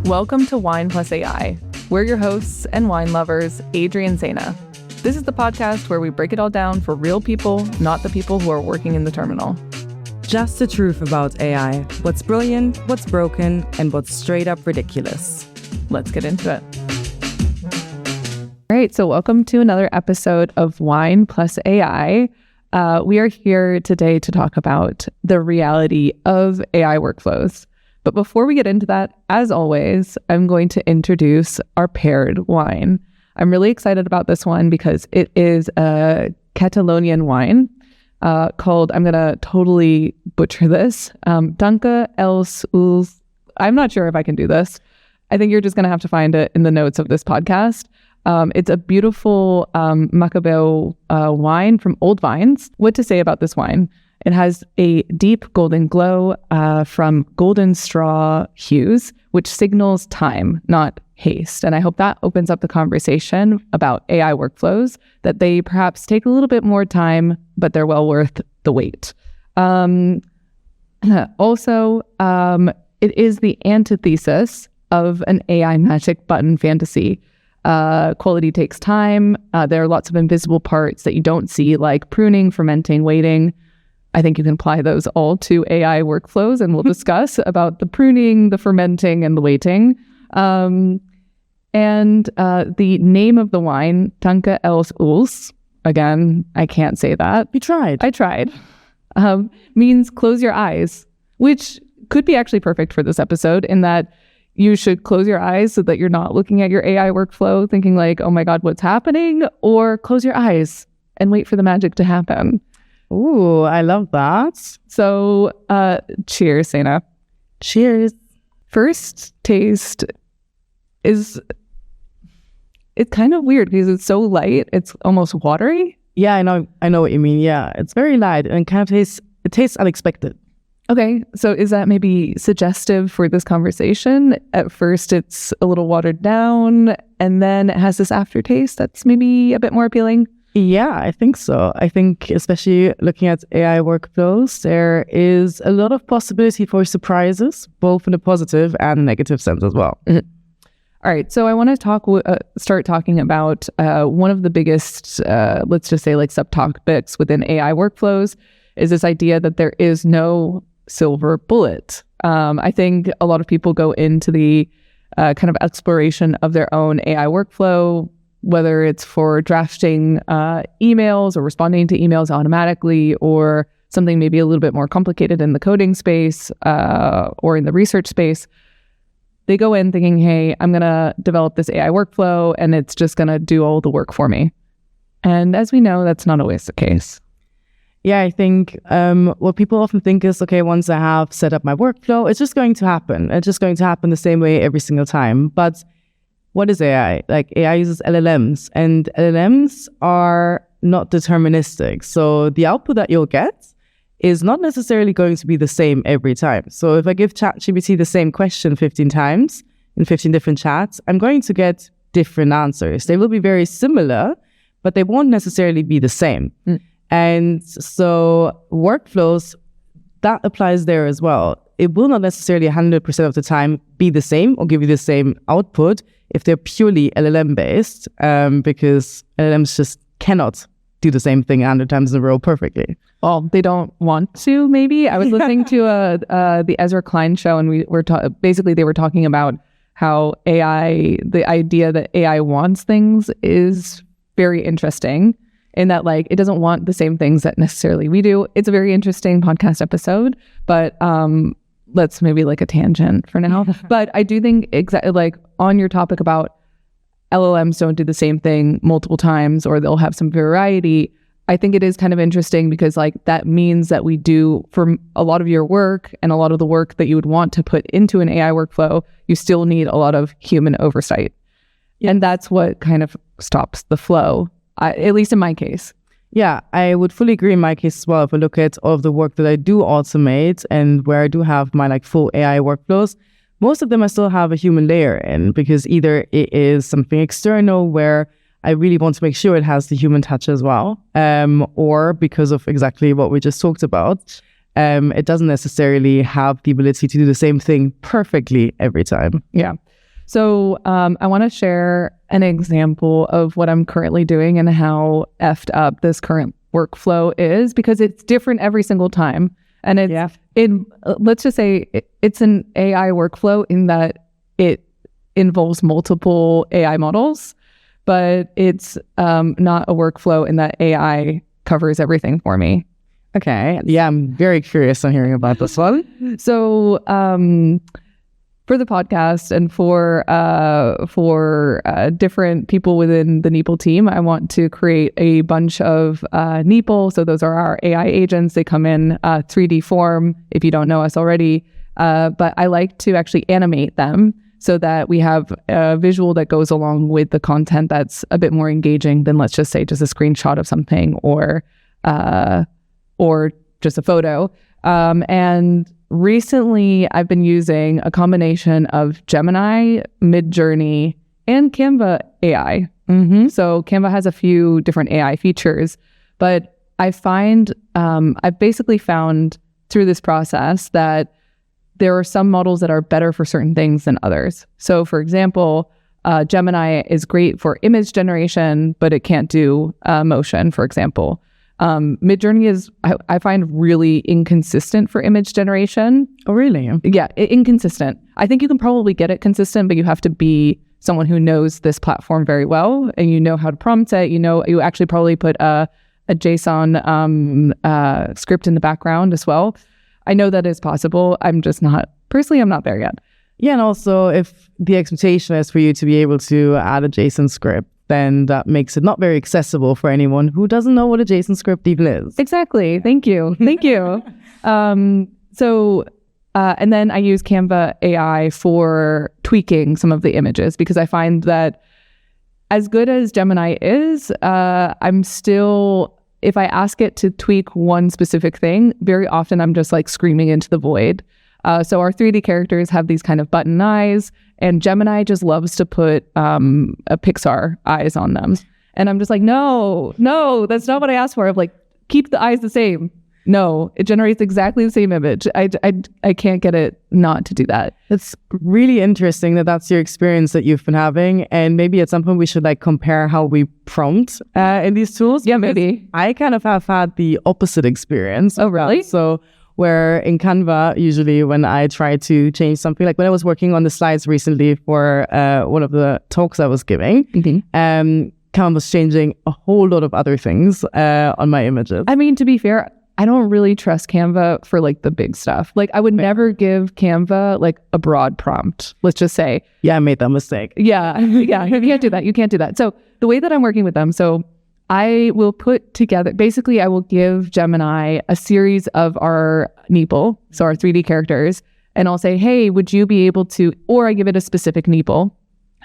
Welcome to Wine Plus AI. We're your hosts and wine lovers, Adrie and Seyna. This is the podcast where we break it all down for real people, not the people who are working in the terminal. Just the truth about AI. What's brilliant, what's broken, and what's straight up ridiculous. Let's get into it. All right, so welcome to another episode of Wine Plus AI. We are here today to talk about the reality of AI workflows. But before we get into that, as always, I'm going to introduce our paired wine. I'm really excited about this one because it is a Catalonian wine called, I'm going to totally butcher this, Danke els Uls. I'm not sure if I can do this. I think you're just going to have to find it in the notes of this podcast. It's a beautiful Macabeo wine from Old Vines. What to say about this wine? It has a deep golden glow from golden straw hues, which signals time, not haste. And I hope that opens up the conversation about AI workflows, that they perhaps take a little bit more time, but they're well worth the wait. Also, it is the antithesis of an AI magic button fantasy. Quality takes time. There are lots of invisible parts that you don't see, like pruning, fermenting, waiting. I think you can apply those all to AI workflows, and we'll discuss about the pruning, the fermenting, and the waiting. And the name of the wine, Danke els Uls, again, I can't say that. You tried. I tried. Means close your eyes, which could be actually perfect for this episode in that you should close your eyes so that you're not looking at your AI workflow thinking like, oh my God, what's happening? Or close your eyes and wait for the magic to happen. Ooh, I love that. So cheers, Seyna. Cheers. First taste is, it's kind of weird because it's so light. It's almost watery. Yeah, I know what you mean. Yeah, it's very light and kind of tastes unexpected. Okay, so is that maybe suggestive for this conversation? At first, it's a little watered down, and then it has this aftertaste that's maybe a bit more appealing? Yeah, I think so. I think especially looking at AI workflows, there is a lot of possibility for surprises, both in a positive and negative sense as well. Mm-hmm. All right, so I want to start talking about one of the biggest, let's just say like subtopics within AI workflows is this idea that there is no silver bullet. I think a lot of people go into the kind of exploration of their own AI workflow, whether it's for drafting emails or responding to emails automatically, or something maybe a little bit more complicated in the coding space or in the research space. They go in thinking, hey, I'm going to develop this AI workflow and it's just going to do all the work for me. And as we know, that's not always the case. Yeah, I think what people often think is, okay, once I have set up my workflow, it's just going to happen. It's just going to happen the same way every single time. But what is AI? Like AI uses LLMs, and LLMs are not deterministic. So the output that you'll get is not necessarily going to be the same every time. So if I give ChatGPT the same question 15 times in 15 different chats, I'm going to get different answers. They will be very similar, but they won't necessarily be the same. And so workflows, that applies there as well. It will not necessarily 100% of the time be the same or give you the same output if they're purely LLM based, because LLMs just cannot do the same thing 100 times in a row perfectly. Well, they don't want to, maybe. I was listening to the Ezra Klein show, and basically they were talking about how AI, the idea that AI wants things is very interesting. In that, like, it doesn't want the same things that necessarily we do. It's a very interesting podcast episode, but let's maybe like a tangent for now. But I do think exactly like on your topic about LLMs don't do the same thing multiple times, or they'll have some variety. I think it is kind of interesting because like that means that we do, for a lot of your work and a lot of the work that you would want to put into an AI workflow, you still need a lot of human oversight. Yeah. And that's what kind of stops the flow. At least in my case. Yeah, I would fully agree in my case as well. If I look at all of the work that I do automate and where I do have my like full AI workflows, most of them I still have a human layer in, because either it is something external where I really want to make sure it has the human touch as well, or because of exactly what we just talked about, it doesn't necessarily have the ability to do the same thing perfectly every time. Yeah. So I want to share an example of what I'm currently doing and how effed up this current workflow is, because it's different every single time. And let's just say it's an AI workflow in that it involves multiple AI models, but it's not a workflow in that AI covers everything for me. Okay. Yeah, I'm very curious on hearing about this one. So for the podcast and for different people within the Neeple team, I want to create a bunch of Neeple. So those are our AI agents. They come in 3D form, if you don't know us already. But I like to actually animate them so that we have a visual that goes along with the content that's a bit more engaging than, let's just say, just a screenshot of something or just a photo. And recently, I've been using a combination of Gemini, Midjourney, and Canva AI. So Canva has a few different AI features, but I've basically found through this process that there are some models that are better for certain things than others. So for example, Gemini is great for image generation, but it can't do motion, for example. Midjourney is, I find, really inconsistent for image generation. Oh, really? Yeah, inconsistent. I think you can probably get it consistent, but you have to be someone who knows this platform very well, and you know how to prompt it. You actually probably put a JSON script in the background as well. I know that is possible. I'm not there yet. Yeah, and also if the expectation is for you to be able to add a JSON script, then that makes it not very accessible for anyone who doesn't know what a JSON script even is. Exactly. Thank you. And then I use Canva AI for tweaking some of the images, because I find that as good as Gemini is, I'm still, if I ask it to tweak one specific thing, very often I'm just like screaming into the void. So our 3D characters have these kind of button eyes, and Gemini just loves to put a Pixar eyes on them. And I'm just like, no, that's not what I asked for. I'm like, keep the eyes the same. No, it generates exactly the same image. I can't get it not to do that. It's really interesting that that's your experience that you've been having. And maybe at some point we should compare how we prompt in these tools. Yeah, maybe. I kind of have had the opposite experience. Oh, really? So where in Canva, usually when I try to change something, like when I was working on the slides recently for one of the talks I was giving, Canva was changing a whole lot of other things on my images. I mean, to be fair, I don't really trust Canva for the big stuff. I would never give Canva a broad prompt, let's just say. Yeah, I made that mistake. Yeah, you can't do that. You can't do that. So the way that I'm working with them, so I will put together, basically I will give Gemini a series of our Neeple, so our 3D characters, and I'll say, hey, would you be able to, or I give it a specific Neeple.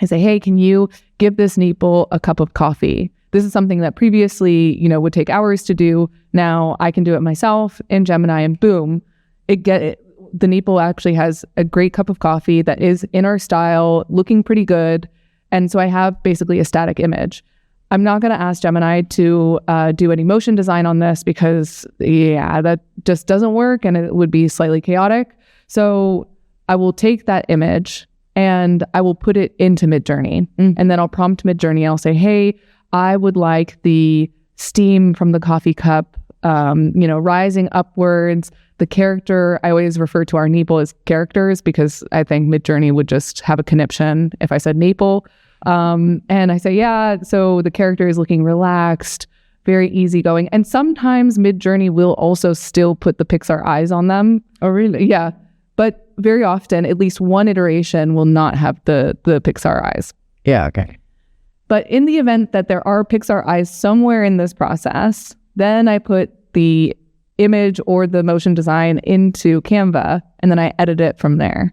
I say, hey, can you give this Neeple a cup of coffee? This is something that previously, would take hours to do. Now I can do it myself in Gemini, and boom, the Neeple actually has a great cup of coffee that is in our style, looking pretty good. And so I have basically a static image. I'm not going to ask Gemini to do any motion design on this because, that just doesn't work and it would be slightly chaotic. So I will take that image and I will put it into Midjourney. And then I'll prompt Midjourney. I'll say, hey, I would like the steam from the coffee cup, rising upwards. The character, I always refer to our Neeple as characters because I think Midjourney would just have a conniption if I said Neeple. And I say, so the character is looking relaxed, very easygoing. And sometimes Midjourney will also still put the Pixar eyes on them. Oh, really? Yeah. But very often, at least one iteration will not have the Pixar eyes. Yeah, okay. But in the event that there are Pixar eyes somewhere in this process, then I put the image or the motion design into Canva, and then I edit it from there.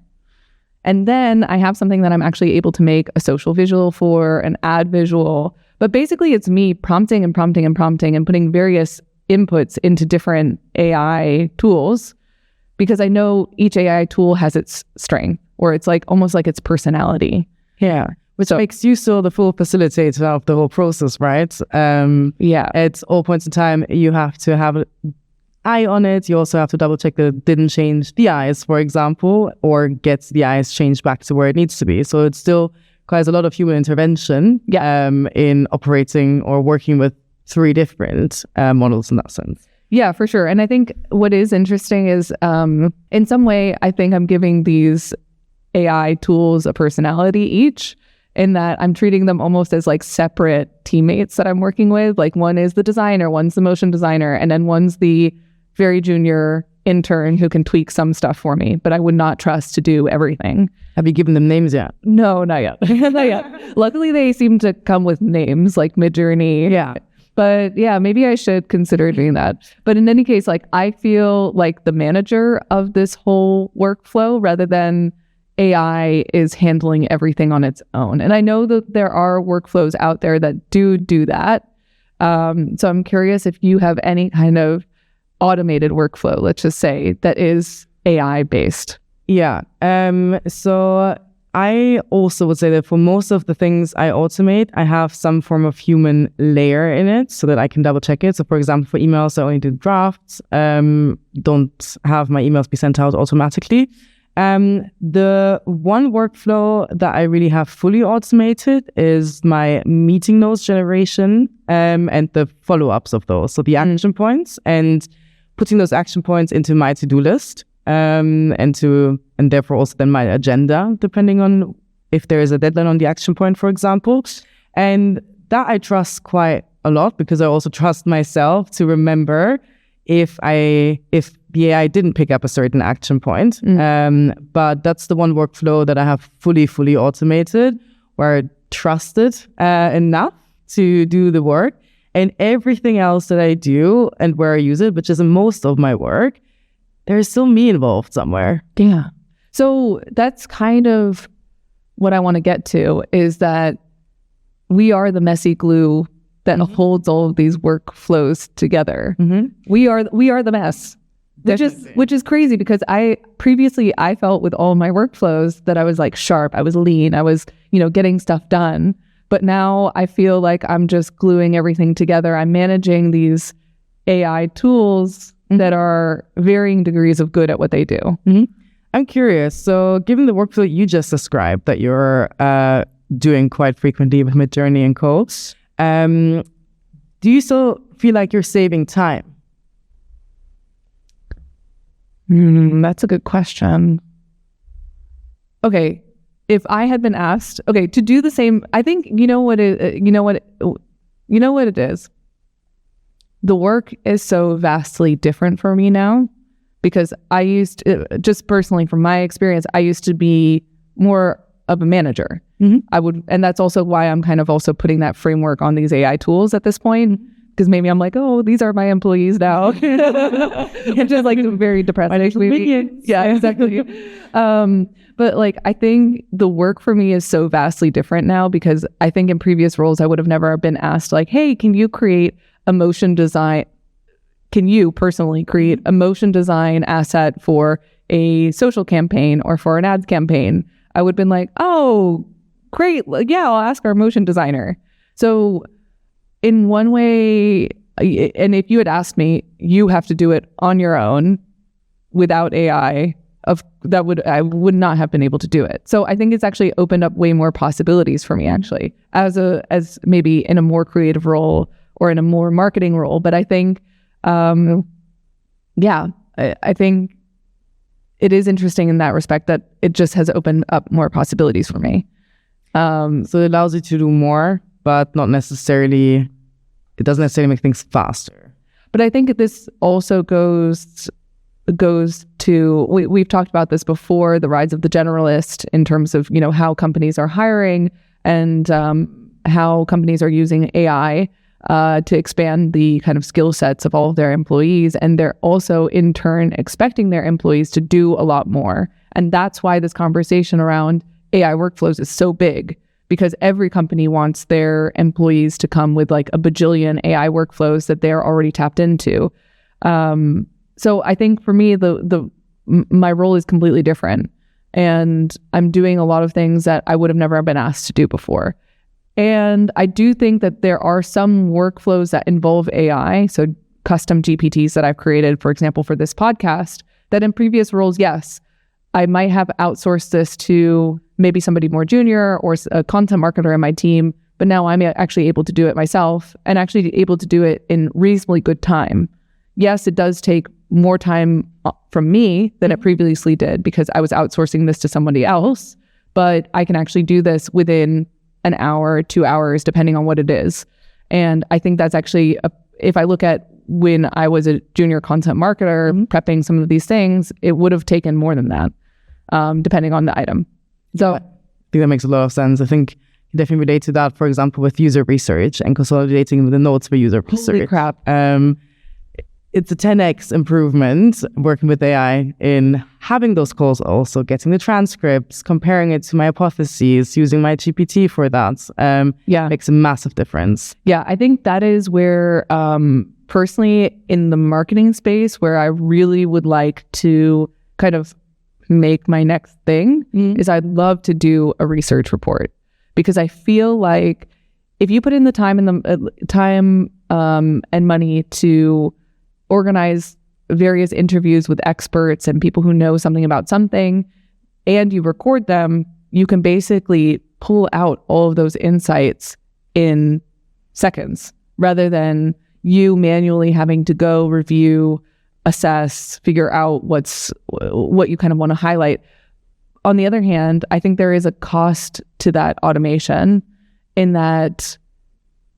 And then I have something that I'm actually able to make a social visual for, an ad visual. But basically, it's me prompting and putting various inputs into different AI tools, because I know each AI tool has its strength, or it's almost like its personality. Yeah. Which makes you still the full facilitator of the whole process, right? Yeah. At all points in time, you have to have eye on it. You also have to double check that it didn't change the eyes, for example, or gets the eyes changed back to where it needs to be. So it still requires a lot of human intervention in operating or working with 3 different models in that sense. Yeah, for sure. And I think what is interesting is in some way, I think I'm giving these AI tools a personality each, in that I'm treating them almost as like separate teammates that I'm working with. Like one is the designer, one's the motion designer, and then one's the very junior intern who can tweak some stuff for me, but I would not trust to do everything. Have you given them names yet? No, not yet. Not yet. Luckily, they seem to come with names like Midjourney. Yeah. But yeah, maybe I should consider doing that. But in any case, like I feel like the manager of this whole workflow rather than AI is handling everything on its own. And I know that there are workflows out there that do that. So I'm curious if you have any kind of automated workflow, let's just say, that is AI based. Yeah. So I also would say that for most of the things I automate, I have some form of human layer in it so that I can double check it. So for example, for emails, I only do drafts, don't have my emails be sent out automatically. The one workflow that I really have fully automated is my meeting notes generation and the follow-ups of those. So the action points and putting those action points into my to-do list and therefore also then my agenda, depending on if there is a deadline on the action point, for example. And that I trust quite a lot because I also trust myself to remember if the AI didn't pick up a certain action point. But that's the one workflow that I have fully automated, where I trusted enough to do the work. And everything else that I do and where I use it, which is most of my work, there's still me involved somewhere. Yeah. So that's kind of what I want to get to, is that we are the messy glue that holds all of these workflows together. We are the mess. Which is crazy, because I felt with all my workflows that I was like sharp, I was lean, I was, getting stuff done. But now I feel like I'm just gluing everything together. I'm managing these AI tools that are varying degrees of good at what they do. I'm curious. So given the workflow you just described that you're doing quite frequently with Midjourney and co, do you still feel like you're saving time? That's a good question. Okay, if I had been asked, to do the same, I think you know what it is. The work is so vastly different for me now, because I used to, just personally from my experience, I used to be more of a manager. And that's also why I'm kind of also putting that framework on these AI tools at this point. Because maybe I'm like, oh, these are my employees now. It's just like very depressing. Yeah, exactly. But like, I think the work for me is so vastly different now, because I think in previous roles, I would have never been asked like, hey, can you create a motion design? Can you personally create a motion design asset for a social campaign or for an ads campaign? I would have been like, oh, great. Yeah, I'll ask our motion designer. So in one way, and if you had asked me, you have to do it on your own without AI, I would not have been able to do it. So I think it's actually opened up way more possibilities for me, actually, as maybe in a more creative role or in a more marketing role. But I think, I think it is interesting in that respect that it just has opened up more possibilities for me. So it allows you to do more, but it doesn't necessarily make things faster. But I think this also goes to, we've talked about this before, the rise of the generalist in terms of, how companies are hiring and how companies are using AI to expand the kind of skill sets of all of their employees. And they're also in turn expecting their employees to do a lot more. And that's why this conversation around AI workflows is so big, because every company wants their employees to come with like a bajillion AI workflows that they're already tapped into. So I think for me, my role is completely different, and I'm doing a lot of things that I would have never been asked to do before. And I do think that there are some workflows that involve AI. So custom GPTs that I've created, for example, for this podcast, that in previous roles, yes, I might have outsourced this to maybe somebody more junior or a content marketer in my team, but now I'm actually able to do it myself and actually able to do it in reasonably good time. Yes, it does take more time from me than it previously did because I was outsourcing this to somebody else, but I can actually do this within an hour, 2 hours, depending on what it is. And I think that's actually, if I look at when I was a junior content marketer prepping some of these things, it would have taken more than that, depending on the item. So I think that makes a lot of sense. I think you definitely relate to that, for example, with user research and consolidating the notes for user research. Holy crap. It's a 10x improvement working with AI in having those calls, also getting the transcripts, comparing it to my hypotheses, using my GPT for that. Makes a massive difference. Yeah, I think that is where, personally, in the marketing space, where I really would like to kind of make my next thing is I'd love to do a research report, because I feel like if you put in the time and money to organize various interviews with experts and people who know something about something, and you record them, you can basically pull out all of those insights in seconds, rather than you manually having to go review, assess, figure out what you kind of want to highlight. On the other hand, I think there is a cost to that automation in that,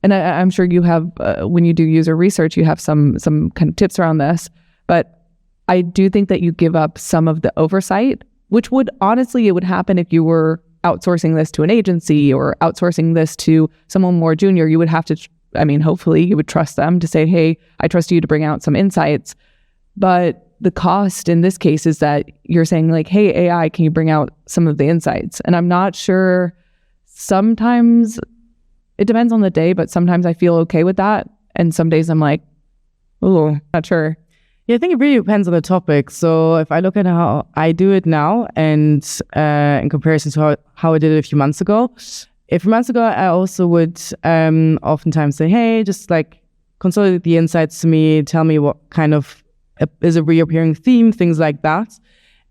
and I'm sure you have, when you do user research, you have some kind of tips around this, but I do think that you give up some of the oversight, which would honestly, it would happen if you were outsourcing this to an agency or outsourcing this to someone more junior. You would have to, hopefully you would trust them to say, hey, I trust you to bring out some insights. But the cost in this case is that you're saying like, hey, AI, can you bring out some of the insights? And I'm not sure, sometimes it depends on the day, but sometimes I feel okay with that. And some days I'm like, oh, not sure. Yeah, I think it really depends on the topic. So if I look at how I do it now and in comparison to how I did it a few months ago, I also would oftentimes say, hey, just like consolidate the insights to me, tell me what kind of is a reappearing theme, things like that.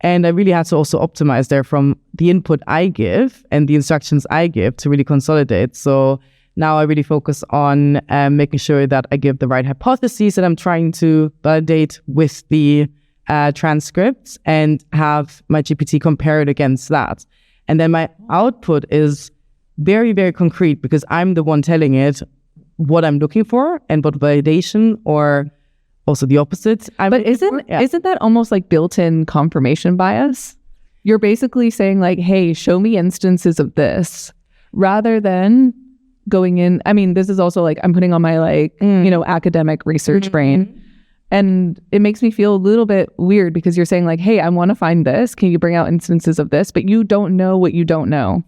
And I really had to also optimize there from the input I give and the instructions I give to really consolidate. So now I really focus on making sure that I give the right hypotheses that I'm trying to validate with the transcripts and have my GPT compare it against that. And then my output is very, very concrete because I'm the one telling it what I'm looking for and what validation or also the opposite. But isn't that almost like built-in confirmation bias? You're basically saying like, hey, show me instances of this, rather than going in. This is also like I'm putting on my academic research brain. And it makes me feel a little bit weird because you're saying like, hey, I want to find this. Can you bring out instances of this? But you don't know what you don't know.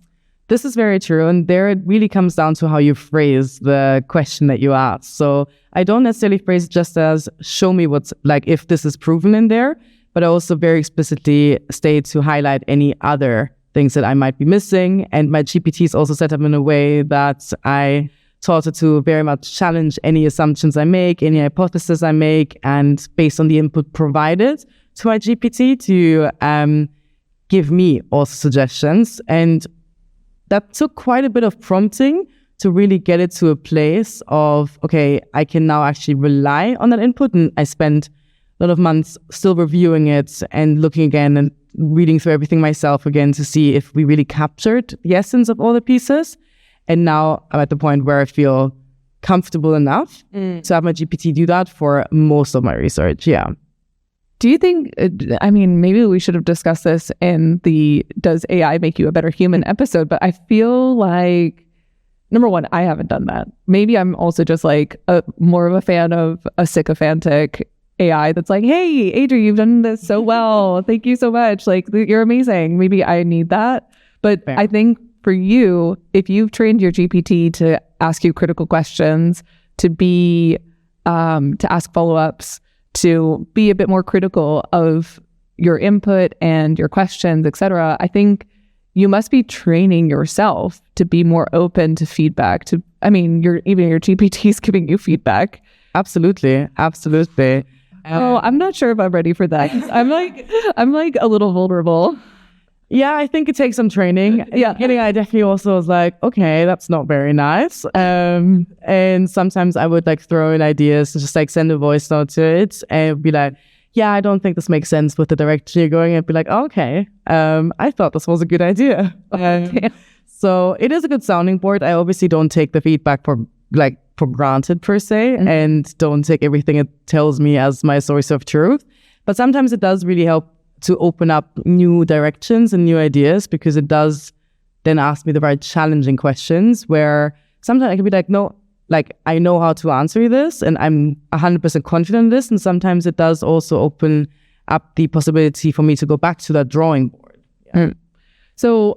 This is very true. And there it really comes down to how you phrase the question that you ask. So I don't necessarily phrase it just as show me what's like if this is proven in there, but I also very explicitly state to highlight any other things that I might be missing. And my GPT is also set up in a way that I taught it to very much challenge any assumptions I make, any hypothesis I make, and based on the input provided to my GPT to give me also suggestions. And that took quite a bit of prompting to really get it to a place of, okay, I can now actually rely on that input. And I spent a lot of months still reviewing it and looking again and reading through everything myself again to see if we really captured the essence of all the pieces. And now I'm at the point where I feel comfortable enough to have my GPT do that for most of my research. Yeah. Do you think, maybe we should have discussed this in the Does AI Make You a Better Human episode, but I feel like, number one, I haven't done that. Maybe I'm also just like more of a fan of a sycophantic AI that's like, hey, Adrie, you've done this so well. Thank you so much. Like, you're amazing. Maybe I need that. But I think for you, if you've trained your GPT to ask you critical questions, to ask follow-ups, to be a bit more critical of your input and your questions, etc., I think you must be training yourself to be more open to feedback. Even your GPT is giving you feedback. Absolutely. Oh, I'm not sure if I'm ready for that. I'm like a little vulnerable. Yeah, I think it takes some training. Yeah, I definitely also was like, okay, that's not very nice. And sometimes I would like throw in ideas and just like send a voice note to it and be like, yeah, I don't think this makes sense with the direction you're going. And be like, oh, okay, I thought this was a good idea. So it is a good sounding board. I obviously don't take the feedback for granted per se, and don't take everything it tells me as my source of truth. But sometimes it does really help to open up new directions and new ideas, because it does then ask me the right challenging questions, where sometimes I can be like, no, like I know how to answer this and I'm 100% confident in this. And sometimes it does also open up the possibility for me to go back to that drawing board. Yeah. So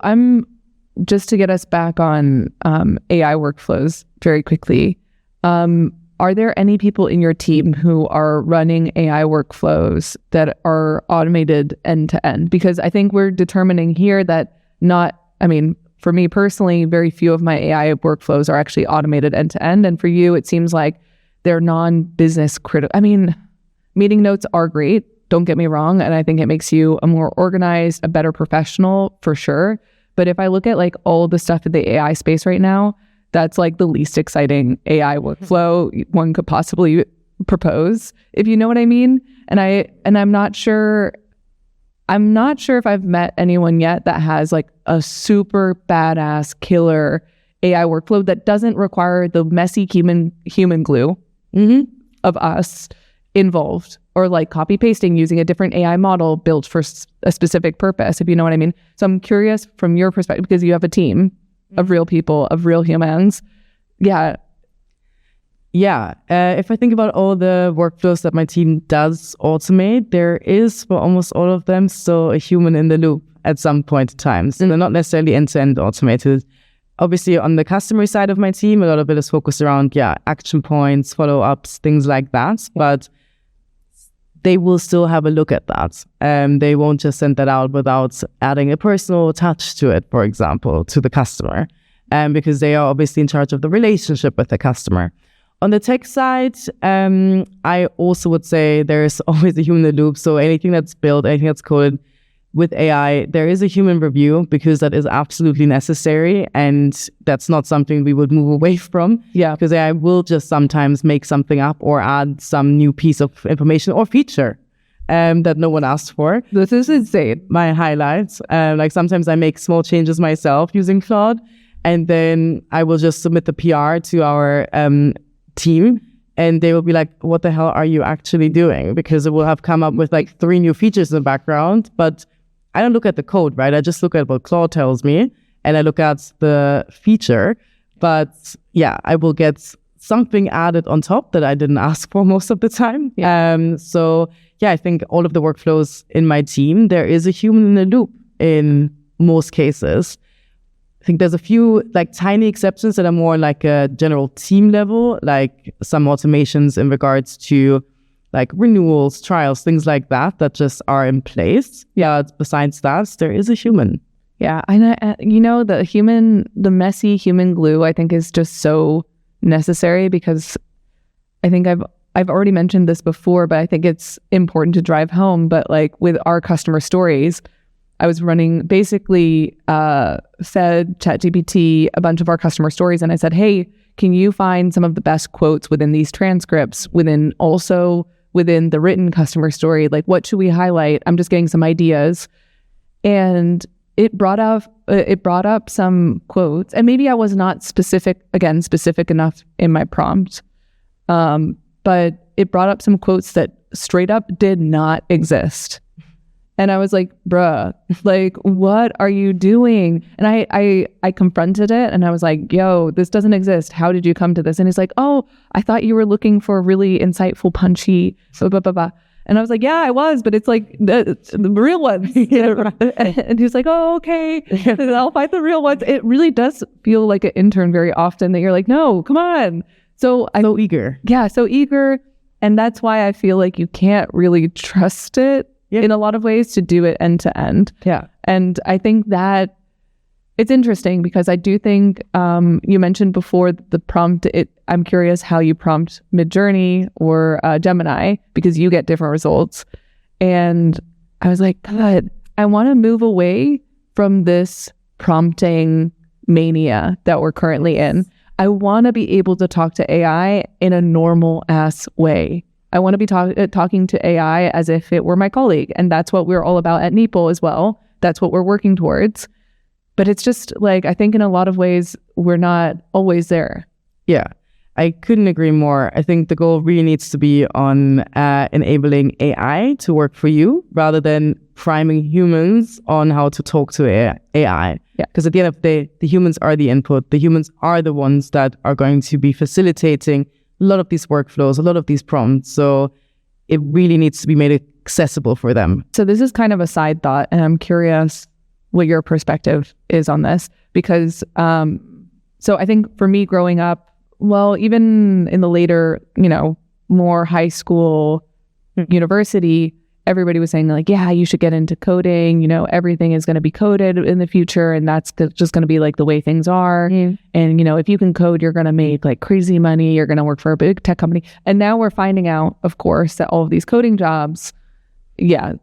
just to get us back on AI workflows very quickly, are there any people in your team who are running AI workflows that are automated end to end? Because I think we're determining here that for me personally, very few of my AI workflows are actually automated end to end. And for you, it seems like they're non-business critical. I mean, meeting notes are great, don't get me wrong. And I think it makes you a more organized, a better professional for sure. But if I look at like all the stuff in the AI space right now, that's like the least exciting AI workflow one could possibly propose, if you know what I mean. And I'm not sure if I've met anyone yet that has like a super badass killer AI workflow that doesn't require the messy human glue of us involved, or like copy pasting using a different AI model built for a specific purpose, if you know what I mean. So I'm curious from your perspective, because you have a team of real people, of real humans. Yeah. If I think about all the workflows that my team does automate, there is for almost all of them still a human in the loop at some point in time. So they're not necessarily end-to-end automated. Obviously, on the customer side of my team, a lot of it is focused around action points, follow-ups, things like that. But they will still have a look at that. They won't just send that out without adding a personal touch to it, for example, to the customer, because they are obviously in charge of the relationship with the customer. On the tech side, I also would say there's always a human in the loop. So anything that's built, anything that's coded with AI, there is a human review, because that is absolutely necessary. And that's not something we would move away from. Yeah. Because AI will just sometimes make something up or add some new piece of information or feature that no one asked for. This is insane. My highlights. Like sometimes I make small changes myself using Claude, and then I will just submit the PR to our team, and they will be like, what the hell are you actually doing? Because it will have come up with like 3 new features in the background, but I don't look at the code, right? I just look at what Claude tells me, and I look at the feature. But I will get something added on top that I didn't ask for most of the time. I think all of the workflows in my team, there is a human in the loop in most cases. I think there's a few like tiny exceptions that are more like a general team level, like some automations in regards to like renewals, trials, things like that just are in place. Yeah, besides that, there is a human. Yeah, and the messy human glue, I think, is just so necessary, because I think I've already mentioned this before, but I think it's important to drive home. But like with our customer stories, I was running basically fed ChatGPT a bunch of our customer stories, and I said, hey, can you find some of the best quotes within these transcripts, within the written customer story? Like, what should we highlight? I'm just getting some ideas. And it brought up some quotes, and maybe I was not specific enough in my prompt. But it brought up some quotes that straight up did not exist. And I was like, bruh, like, what are you doing? And I confronted it, and I was like, yo, this doesn't exist. How did you come to this? And he's like, oh, I thought you were looking for really insightful, punchy, blah, blah, blah, blah. And I was like, yeah, I was, but it's like the real ones. And he's like, oh, okay, I'll find the real ones. It really does feel like an intern very often that you're like, no, come on. So eager. Yeah, so eager. And that's why I feel like you can't really trust it in a lot of ways to do it end to end. Yeah. And I think that it's interesting, because I do think you mentioned before the prompt, I'm curious how you prompt Midjourney or Gemini, because you get different results. And I was like, God, I want to move away from this prompting mania that we're currently in. I want to be able to talk to AI in a normal ass way. I want to be talking to AI as if it were my colleague. And that's what we're all about at Neeple as well. That's what we're working towards. But it's just like, I think in a lot of ways, we're not always there. Yeah, I couldn't agree more. I think the goal really needs to be on enabling AI to work for you rather than priming humans on how to talk to AI. Yeah. Because at the end of the day, the humans are the input. The humans are the ones that are going to be facilitating a lot of these workflows, a lot of these prompts. So it really needs to be made accessible for them. So this is kind of a side thought, and I'm curious what your perspective is on this, because so I think for me growing up, well, even in the later, more high school, university, everybody was saying like, yeah, you should get into coding, everything is going to be coded in the future, and that's just going to be like the way things are. And, if you can code, you're going to make like crazy money, you're going to work for a big tech company. And now we're finding out, of course, that all of these coding jobs,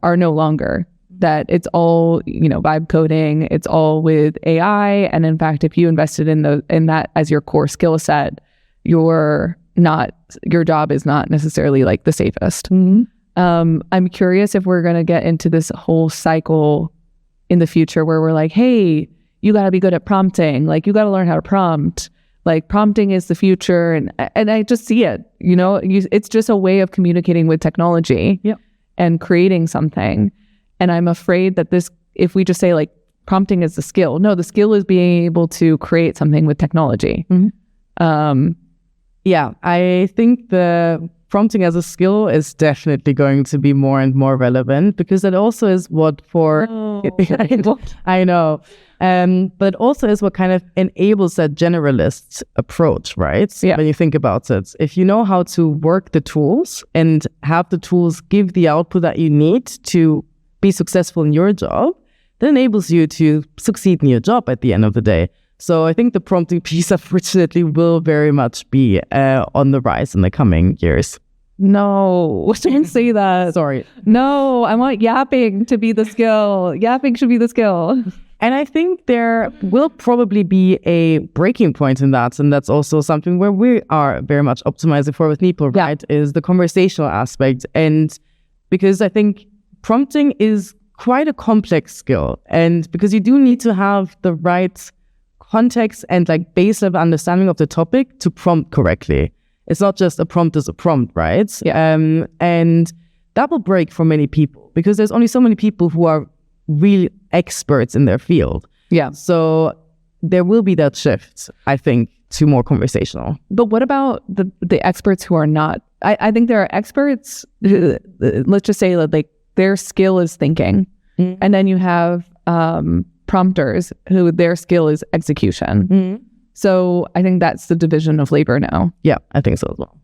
are no longer. That it's all, vibe coding, it's all with AI. And in fact, if you invested in that as your core skill set, your job is not necessarily like the safest. I'm curious if we're going to get into this whole cycle in the future where we're like, hey, you got to be good at prompting. Like, you got to learn how to prompt. Like, prompting is the future. And I just see it, it's just a way of communicating with technology and creating something. And I'm afraid that if we just say like prompting is the skill, no, the skill is being able to create something with technology. I think the prompting as a skill is definitely going to be more and more relevant, because it also is what I know. But it also is what kind of enables that generalist approach, right? Yeah. When you think about it, if you know how to work the tools and have the tools give the output that you need to be successful in your job, that enables you to succeed in your job at the end of the day. So I think the prompting piece, unfortunately, will very much be on the rise in the coming years. No, don't say that. Sorry. No, I want yapping to be the skill. Yapping should be the skill. And I think there will probably be a breaking point in that. And that's also something where we are very much optimizing for with Neeple, right? Is the conversational aspect. And because I think prompting is quite a complex skill. And because you do need to have the right context and like base level understanding of the topic to prompt correctly. It's not just a prompt is a prompt, right? Yeah. And that will break for many people because there's only so many people who are real experts in their field. Yeah. So there will be that shift, I think, to more conversational. But what about the experts who are not? I think there are experts, let's just say like their skill is thinking. And then you have prompters who their skill is execution. So I think that's the division of labor now. Yeah, I think so as well.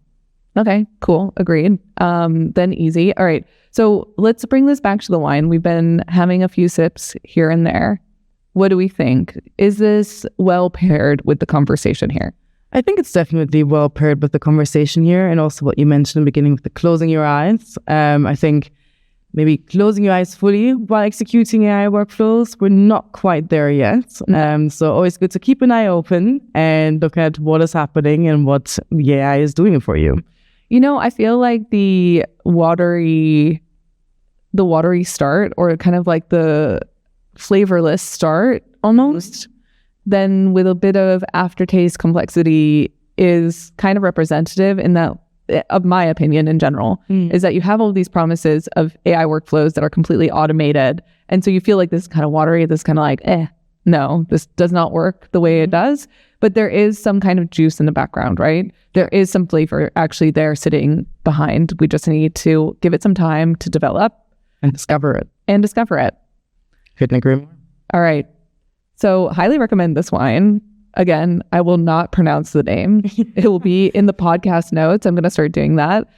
Okay, cool. Agreed. Then easy. All right. So let's bring this back to the wine. We've been having a few sips here and there. What do we think? Is this well paired with the conversation here? I think it's definitely well paired with the conversation here, and also what you mentioned in the beginning with the closing your eyes. I think maybe closing your eyes fully while executing AI workflows, we're not quite there yet. So always good to keep an eye open and look at what is happening and what the AI is doing for you. You know, I feel like the watery start, or kind of like the flavorless start almost, then with a bit of aftertaste complexity is kind of representative in that, of my opinion in general, is that you have all these promises of AI workflows that are completely automated. And so you feel like this is kind of watery, this kind of like, no, this does not work the way it does. But there is some kind of juice in the background, right? There is some flavor actually there sitting behind. We just need to give it some time to develop. And discover it. Couldn't agree more. All right. So highly recommend this wine. Again, I will not pronounce the name. It will be in the podcast notes. I'm going to start doing that.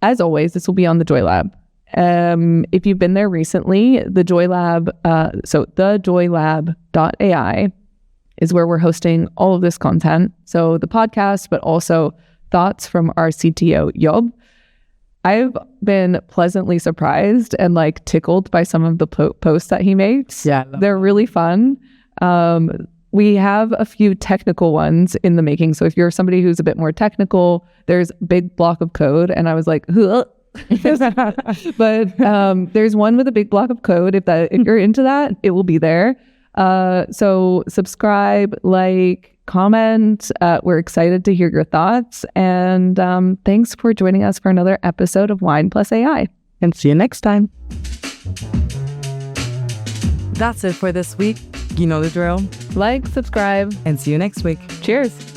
As always, this will be on the Joy Lab. If you've been there recently, the Joy Lab, so thejoylab.ai is where we're hosting all of this content. So the podcast, but also thoughts from our CTO, Job. I've been pleasantly surprised and like tickled by some of the posts that he makes. Yeah, they're really fun. We have a few technical ones in the making. So if you're somebody who's a bit more technical, there's a big block of code. And I was like, but there's one with a big block of code. If you're into that, it will be there. So subscribe, like, comment. We're excited to hear your thoughts. And thanks for joining us for another episode of Wine Plus AI. And see you next time. That's it for this week. You know the drill. Like, subscribe, and see you next week. Cheers.